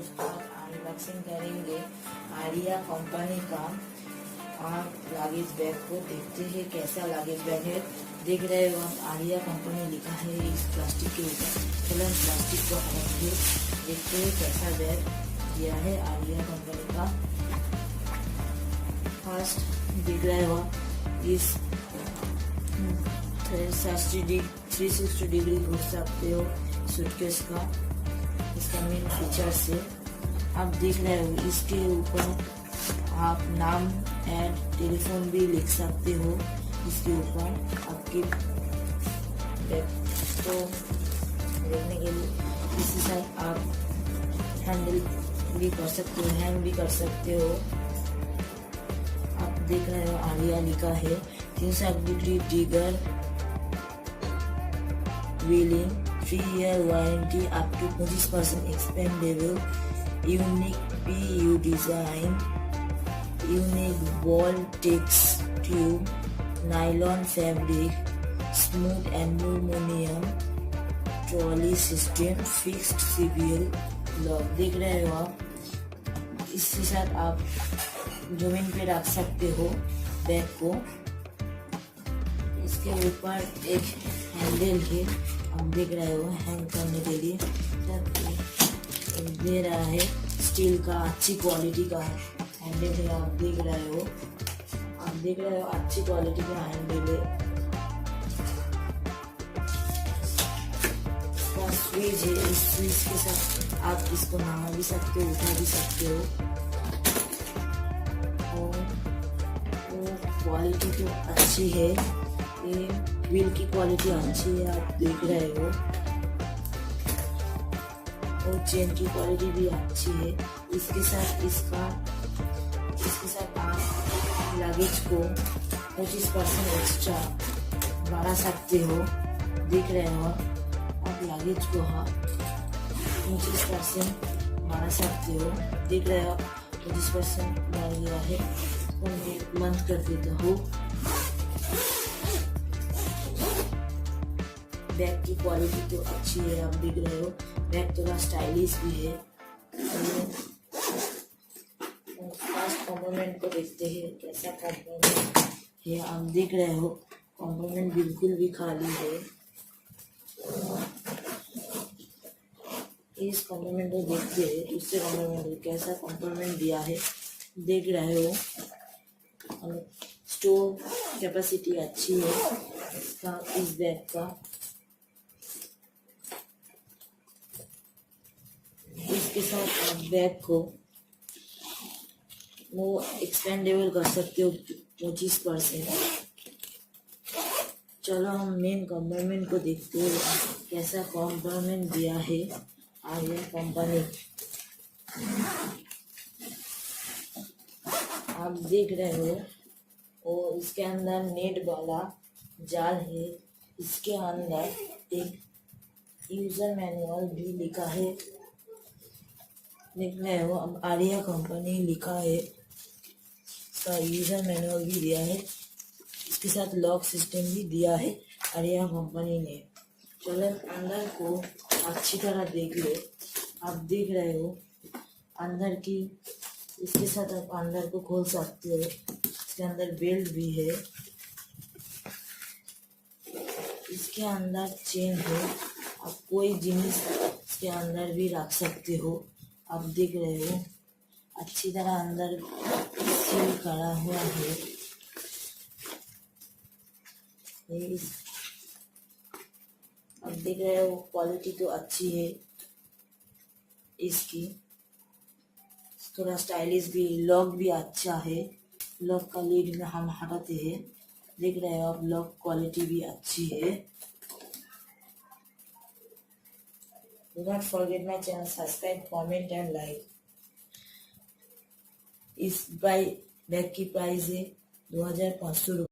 दोस्तों अनबॉक्सिंग करेंगे आर्या कंपनी का आप लागेज बैग को। देखते हैं कैसा लागेज बैग है। देख रहे हो आप आर्या कंपनी लिखा है इस प्लास्टिक के ऊपर। चलो हम प्लास्टिक को हटाएंगे, देखते हैं कैसा बैग दिया है आर्या कंपनी का। फर्स्ट देख रहे हो इस 360 डिग्री घूर सकते हो सूटकेस का। इसका मेन फीचर से आप देख रहे हो, इसके ऊपर आप नाम एंड टेलीफोन भी लिख सकते हो। इसके ऊपर आपके बैग को देखने के लिए इसी साइड आप हैंडल भी कर सकते हो, हैंग भी कर सकते हो। आप देख रहे हो आर्या लिखा है 360 degree digger wheeling, 3 year warranty, up to 25% expandable, unique PU design, unique ball text tube, nylon fabric, smooth aluminum, trolley system, fixed CBL lock। देख रहे हो आप, इसके साथ आप जमीन पे रख सकते हो बैग को। इसके ऊपर एक हैंडल है, आप देख रहे हो हैंग करने के लिए दे रहा है। स्टील का अच्छी क्वालिटी का हैंडल है, आप देख रहे हो अच्छी क्वालिटी का हैंडल है। इसका स्विच है, इस स्विच के साथ आप इसको नहा भी सकते हो, उठा भी सकते हो। और क्वालिटी तो अच्छी है, ये व्हील की क्वालिटी अच्छी है, आप देख रहे हो। और चेन की क्वालिटी भी अच्छी है। इसके साथ आप लगेज को 25% एक्स्ट्रा बढ़ा सकते हो। देख रहे हो आप लगेज को 25% बढ़ा सकते हो। देख रहे हो 25% बढ़ गया है। तो मैं बंद कर देता हूँ। बैग की क्वालिटी तो अच्छी है, आप देख रहे हो। बैग थोड़ा स्टाइलिश भी है। फर्स्ट कंपोनेंट को देखते हैं कैसा कंपोनेंट है। आप देख रहे हो कंपोनेंट बिल्कुल भी खाली है। इस कंपोनेंट को देखते हैं दूसरे कंपोनेंट को कैसा कंपोनेंट दिया है। देख रहे हो स्टोर कैपेसिटी अच्छी है इसका, इस बैग का। इसके साथ आप बैग को वो एक्सपेंडेबल कर सकते हो 25%। चलो हम मेन कंपोनेंट को देखते हैं कैसा कंपोनेंट दिया है आर्या कंपनी। आप देख रहे हो वो इसके अंदर नेट वाला जाल है। इसके अंदर एक यूजर मैनुअल भी लिखा है। देख रहे हो अब आर्या कंपनी लिखा है, इसका यूजर मैनुअल भी दिया है। इसके साथ लॉक सिस्टम भी दिया है आर्या कंपनी ने। चलो अंदर को अच्छी तरह देख लो। आप देख रहे हो अंदर की, इसके साथ आप अंदर को खोल सकते हो। इसके अंदर बेल्ट भी है। इसके अंदर चेन है, आप कोई जिनिस इसके अंदर भी रख सकते हो। आप देख रहे हो अच्छी तरह अंदर सील करा हुआ है। आप देख रहे हो क्वालिटी तो अच्छी है इसकी, थोड़ा स्टाइलिश भी। लॉक भी अच्छा है, लॉक का लीड में हम हटाते हैं। देख रहे हो आप लॉक क्वालिटी भी अच्छी है। Do not forget my channel, subscribe, comment and like। इस बैग की प्राइस है 2500 रुपये।